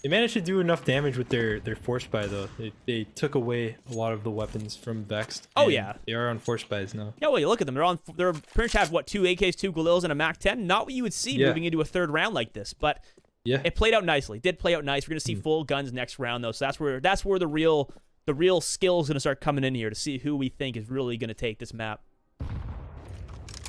They managed to do enough damage with their force buy though. They took away a lot of the weapons from Vexed. Oh, and yeah. they are on force buys now. Yeah, well, you look at them. They're pretty much have, what, 2 AKs, 2 Galils, and a Mac 10? Not what you would see Yeah. moving into a third round like this. But Yeah. it played out nicely. Did play out nice. We're going to see full guns next round, though. So that's where the real skill is going to start coming in here to see who we think is really going to take this map.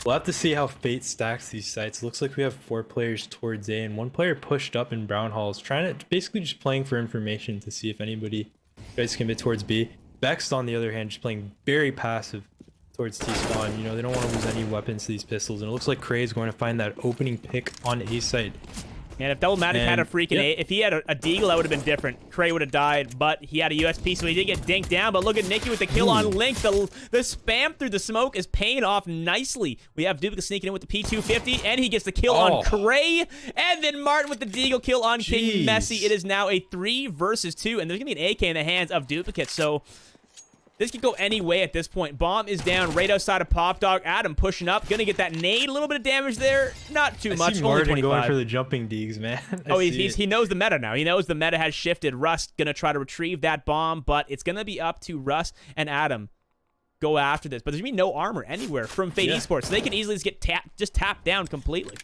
We'll have to see how Fate stacks these sites. Looks like we have 4 players towards A and 1 player pushed up in brown halls, trying to basically just playing for information to see if anybody tries to commit towards B. Vexed, on the other hand, just playing very passive towards T spawn. You know, they don't want to lose any weapons to these pistols, and it looks like Cray is going to find that opening pick on A site. And if Doublematic had a And- freaking yeah. A, if he had a Deagle, that would have been different. Cray would have died, but he had a USP, so he did get dinked down. But look at Nikki with the kill on Link. The spam through the smoke is paying off nicely. We have Duplicate sneaking in with the P250, and he gets the kill on Cray. And then Martin with the Deagle kill on King Jeez. Messi. It is now a 3 versus 2, and there's going to be an AK in the hands of Duplicate, so this could go any way at this point. Bomb is down right outside of Pop Dog. Adam pushing up. Gonna get that nade. A little bit of damage there. Not too much. I see Only Martin 25. going for the jumping digs, man. Oh, he knows the meta now. He knows the meta has shifted. Rust gonna try to retrieve that bomb, but it's gonna be up to Rust and Adam go after this. But there's gonna be no armor anywhere from Fate Yeah. Esports, so they can easily just get tapped down completely.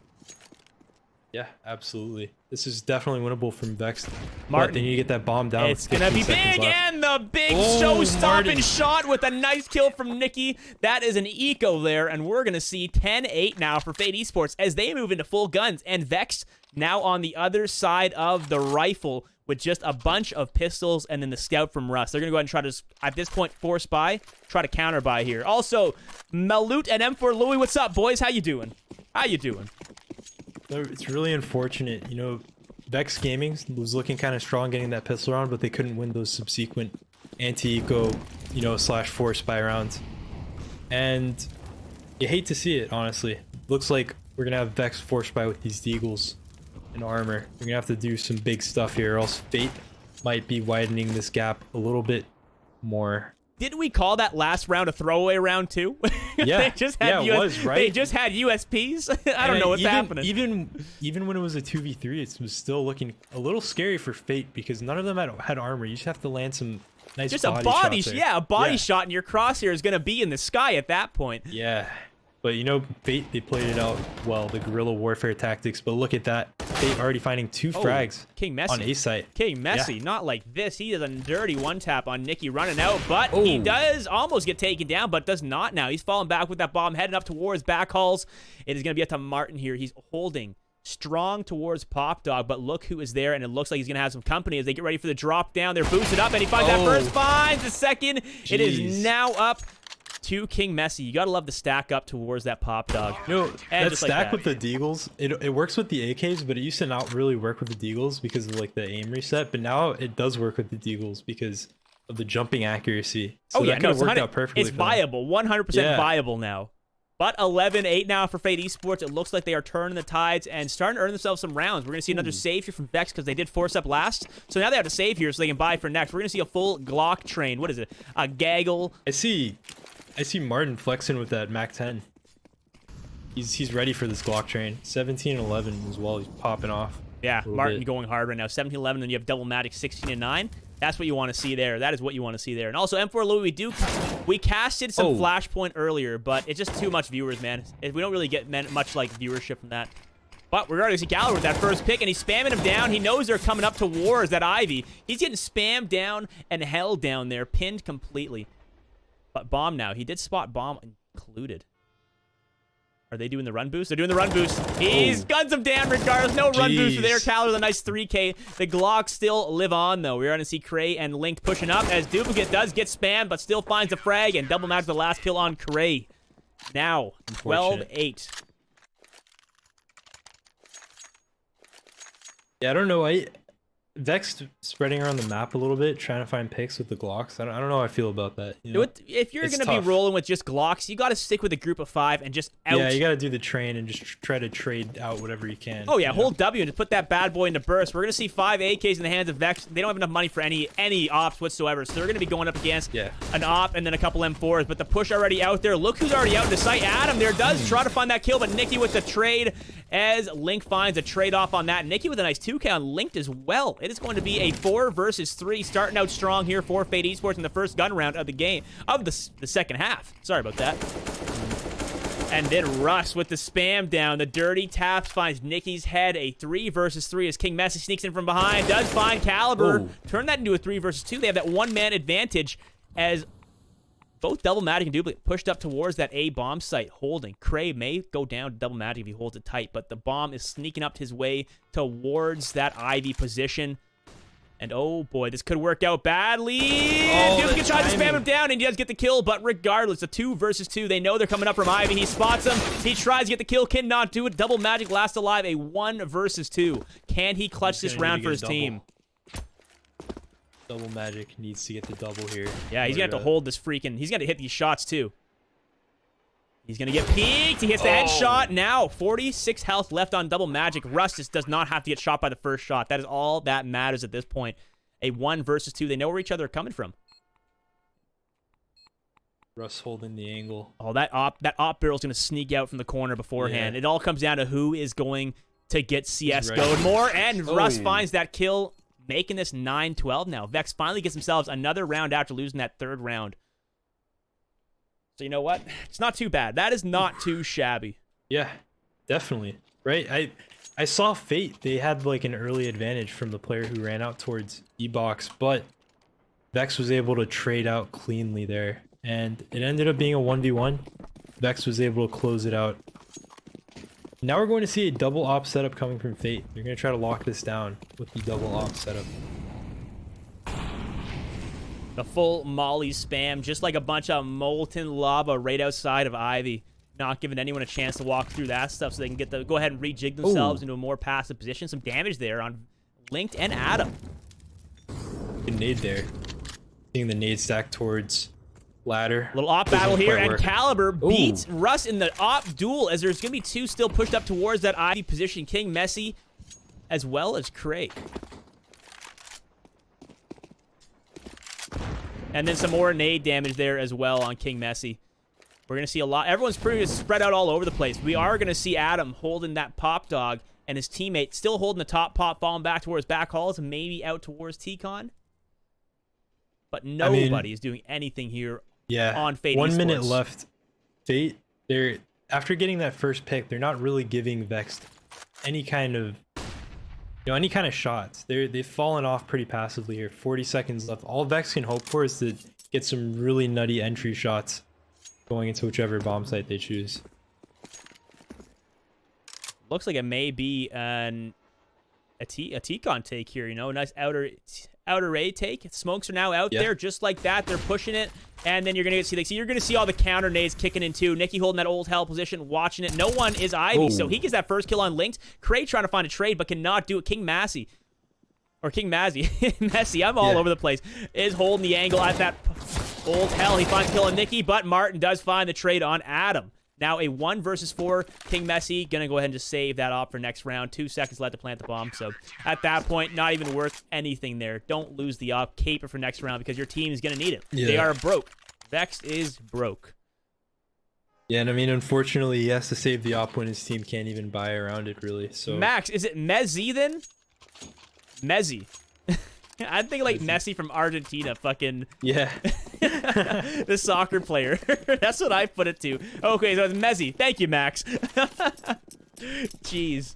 Yeah, absolutely. This is definitely winnable from Vexed. Martin, But they need to get that bomb down. It's with gonna 15 be seconds big, left. and the big Oh, show-stopping Martin. shot with a nice kill from Nikki. That is an eco there, and we're gonna see 10-8 now for Fate Esports as they move into full guns, and Vexed now on the other side of the rifle with just a bunch of pistols and then the scout from Rust. They're gonna go ahead and try to, at this point, force buy, try to counter buy here. Also, Malut and M4 Louis, what's up, boys? How you doing? How you doing? No, it's really unfortunate. You know, Vex Gaming was looking kind of strong getting that pistol round, but they couldn't win those subsequent anti-eco, you know, / force buy rounds. And you hate to see it, honestly. Looks like we're going to have Vex force buy with these Deagles and armor. We're going to have to do some big stuff here, or else Fate might be widening this gap a little bit more. Didn't we call that last round a throwaway round too? Yeah, they just had it was, right? They just had USPs. I don't know what's happening. Even when it was a 2v3, it was still looking a little scary for Fate because none of them had armor. You just have to land some nice just a body body, shots there. yeah, a body Yeah. shot, and your crosshair is gonna be in the sky at that point. Yeah, but you know, Fate, they played it out well, the guerrilla warfare tactics. But look at that, Fate already finding 2 frags King Messi. on A site. King Messi, not like this. He does a dirty one-tap on Nikki running out, but he does almost get taken down, but does not now. He's falling back with that bomb, heading up towards back halls. It is going to be up to Martin here. He's holding strong towards Pop Dog, but look who is there, and it looks like he's going to have some company as they get ready for the drop down. They're boosted up, and he finds that first, finds the second. It is Jeez. now up to King Messi. You got to love the stack up towards that Pop Dog. You know, And that just like stack that. with the Deagles, it works with the AKs, but it used to not really work with the Deagles because of like the aim reset. But now it does work with the Deagles because of the jumping accuracy. So that could have worked out perfectly. It's for them. viable, 100% Yeah. viable now. But 11-8 now for Fate Esports. It looks like they are turning the tides and starting to earn themselves some rounds. We're going to see another save here from Vex because they did force up last. So now they have to save here so they can buy for next. We're going to see a full Glock train. What is it? A gaggle. I see Martin flexing with that Mac 10. He's ready for this Glock train. 17-11 as well. He's popping off. Yeah, little Martin bit. going hard right now. 17-11, then you have Doublematic 16-9. That's what you want to see there. That is what you want to see there. And also, M4 Louis, we casted some Flashpoint earlier, but it's just too much viewers, man. We don't really get much like viewership from that. But we're already see Gallagher with that first pick, and he's spamming him down. He knows they're coming up towards that Ivy. He's getting spammed down and held down there, pinned completely. But bomb now. He did spot bomb included. Are they doing the run boost? They're doing the run boost. He's guns him down regardless. No run boost for there. Cal with a nice 3K. The Glocks still live on, though. We're going to see Cray and Link pushing up as Duplicate does get spammed, but still finds a frag, and double match the last kill on Cray. Now, 12-8. Yeah, I don't know. Vexed spreading around the map a little bit, trying to find picks with the Glocks. I don't know how I feel about that. You know? If you're It's going to be tough. rolling with just Glocks, you got to stick with a group of 5 and just out. Yeah, you got to do the train and just try to trade out whatever you can. Oh, yeah, you know? hold W and just put that bad boy into burst. We're going to see 5 AKs in the hands of Vex. They don't have enough money for any ops whatsoever, so they're going to be going up against an op and then a couple M4s. But the push already out there. Look who's already out into sight. Adam there does try to find that kill, but Nikki with the trade as Link finds a trade-off on that. Nikki with a nice 2K on Linked as well. It is going to be a 4 versus 3, starting out strong here for Fate Esports in the first gun round of the game, of the second half. Sorry about that. And then Russ with the spam down. The dirty taps finds Nikki's head. A 3 versus 3 as King Messi sneaks in from behind. Does find Caliber. Oh. Turn that into a 3 versus 2. They have that one-man advantage as both Double Magic and Duplicate pushed up towards that A bomb site, holding. Cray may go down to Double Magic if he holds it tight, but the bomb is sneaking up his way towards that Ivy position. And oh boy, this could work out badly. Duplicate tries to spam him down, and he does get the kill, but regardless, a 2 versus 2. They know they're coming up from Ivy. He spots him. He tries to get the kill, cannot do it. Double Magic last alive, a 1 versus 2. Can he clutch this round for his team? Double Magic needs to get the double here. Yeah, he's going to have to hold this freaking... He's going to hit these shots, too. He's going to get peeked. He hits the headshot. Now, 46 health left on Double Magic. Russ just does not have to get shot by the first shot. That is all that matters at this point. A 1 versus 2. They know where each other are coming from. Russ holding the angle. Oh, that op barrel's going to sneak out from the corner beforehand. Yeah. It all comes down to who is going to get CSGO'd more. And Russ finds that kill, making this 9-12 now. Vex finally gets themselves another round after losing that 3rd round. So you know what? It's not too bad. That is not too shabby. Yeah, definitely. Right? I saw Fate. They had like an early advantage from the player who ran out towards E-Box, but Vex was able to trade out cleanly there. And it ended up being a 1v1. Vex was able to close it out. Now we're going to see a double op setup coming from Fate. They're going to try to lock this down with the double op setup. The full Molly spam, just like a bunch of molten lava right outside of Ivy. Not giving anyone a chance to walk through that stuff so they can get the go ahead and rejig themselves into a more passive position. Some damage there on Linked and Adam. Good nade there. Seeing the nade stack towards ladder. Little op battle here, and Caliber beats Russ in the op duel as there's going to be 2 still pushed up towards that Ivy position. King Messi as well as Craig. And then some more nade damage there as well on King Messi. We're going to see a lot. Everyone's pretty spread out all over the place. We are going to see Adam holding that pop dog and his teammate still holding the top pop, falling back towards back halls and maybe out towards T-Con. But nobody is doing anything here on Fate 1 minute Esports. left. Fate, after getting that first pick, they're not really giving Vexed any kind of shots. They've fallen off pretty passively here. 40 seconds left. All Vex can hope for is to get some really nutty entry shots going into whichever bomb site they choose. Looks like it may be a T-Con take here, you know, a nice outer A take. Smokes are now out there just like that. They're pushing it, and then you're gonna you're gonna see all the counter nades kicking in too. Nikki holding that old hell position, watching it. No one is Ivy, so he gets that first kill on Linked. Cray trying to find a trade, but cannot do it. King Messi, Messi, I'm all over the place, is holding the angle at that old hell. He finds a kill on Nikki, but Martin does find the trade on Adam. Now a 1 versus 4. King Messi gonna go ahead and just save that op for next round. 2 seconds left to plant the bomb. So at that point, not even worth anything there. Don't lose the op. Cape it for next round because your team is gonna need it. Yeah. They are broke. Vexed is broke. Yeah, and I mean, unfortunately, he has to save the op when his team can't even buy around it, really. So Max, is it Messi then? Messi. I think like Messi from Argentina, fucking the soccer player. That's what I put it to. Okay, so it's Messi. Thank you, Max. Jeez.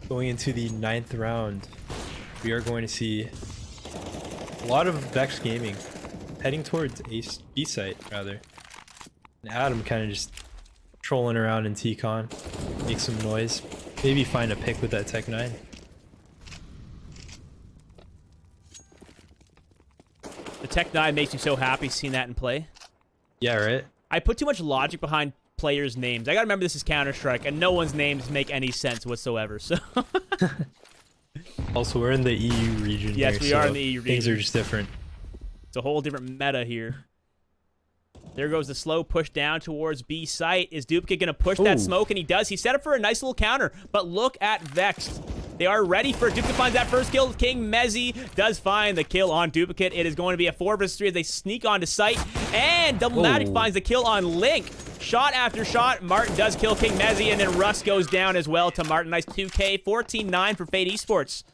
Going into the 9th round, we are going to see a lot of Vex gaming heading towards B site rather. And Adam kind of just trolling around in T-Con, make some noise, maybe find a pick with that Tech 9. The Tech 9 makes me so happy seeing that in play. Yeah, right? I put too much logic behind players' names. I gotta remember this is Counter-Strike, and no one's names make any sense whatsoever, so... Also, we're in the EU region. Yes, here, we so are in the EU region. Things are just different. It's a whole different meta here. There goes the slow push down towards B site. Is Duplicate going to push that Ooh. smoke? And he does. He set up for a nice little counter. But look at Vexed. They are ready for it. Duplicate finds that first kill. King Mezzy does find the kill on Duplicate. It is going to be a 4 versus 3 as they sneak onto site. And Double Magic finds the kill on Link. Shot after shot. Martin does kill King Mezzy. And then Russ goes down as well to Martin. Nice 2K. 14-9 for Fate Esports.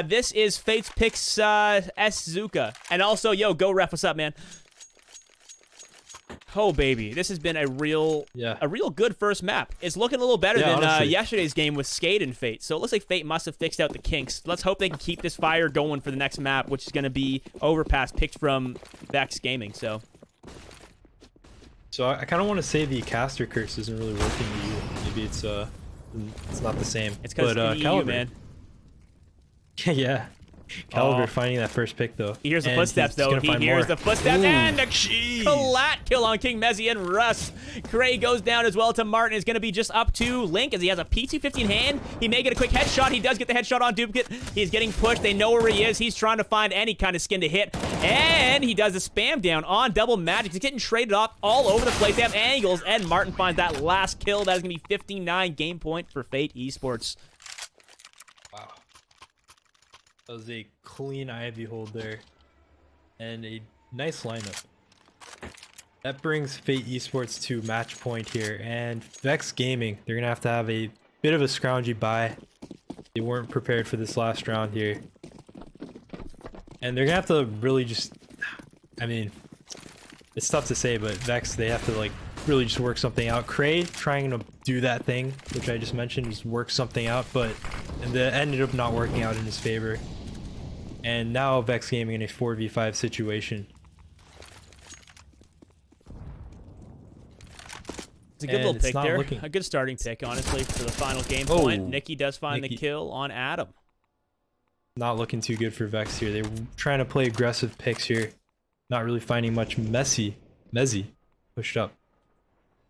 This is Fate's Picks S-Zuka. And also, yo, Go Ref, what's up, man? Oh, baby. This has been a real good first map. It's looking a little better than yesterday's game with Skate and Fate. So it looks like Fate must have fixed out the kinks. Let's hope they can keep this fire going for the next map, which is going to be Overpass, picked from Vex Gaming. So I kind of want to say the caster curse isn't really working with you. Maybe it's not the same. It's because it's in EU, man. Yeah. Caliber finding that first pick, though. He hears the footsteps, though. He hears the footsteps. And a collat kill on King Mezzy and Russ. Cray goes down as well to Martin. Is going to be just up to Link as he has a P250 in hand. He may get a quick headshot. He does get the headshot on Duplicate. He's getting pushed. They know where he is. He's trying to find any kind of skin to hit. And he does the spam down on Double Magic. He's getting traded off all over the place. They have angles. And Martin finds that last kill. That is going to be 59 game point for Fate Esports. Wow. That was a clean Ivy hold there. And a nice lineup. That brings Fate Esports to match point here. And Vex Gaming, they're going to have a bit of a scroungy buy. They weren't prepared for this last round here. And they're going to have to really just... I mean, it's tough to say, but Vex, they have to like really just work something out. Cray trying to do that thing, which I just mentioned, just work something out, but it ended up not working out in his favor. And now Vex Gaming in a 4v5 situation. It's a good little pick there. A good starting pick, honestly, for the final game point. Nikki does find the kill on Adam. Not looking too good for Vex here. They're trying to play aggressive picks here. Not really finding much. Mezzy pushed up.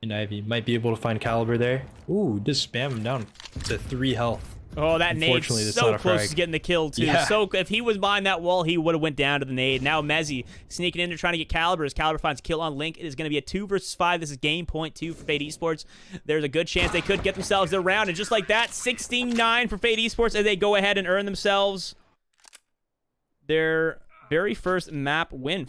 And Ivy might be able to find Caliber there. Ooh, just spam him down to 3 health. Oh, that nade so close to getting the kill, too. Yeah. So if he was behind that wall, he would have went down to the nade. Now Mezzy sneaking in there trying to get Caliber. As Caliber finds kill on Link, it is going to be a 2 versus 5. This is game point 2 for Fate Esports. There's a good chance they could get themselves their round. And just like that, 16-9 for Fate Esports as they go ahead and earn themselves their very first map win.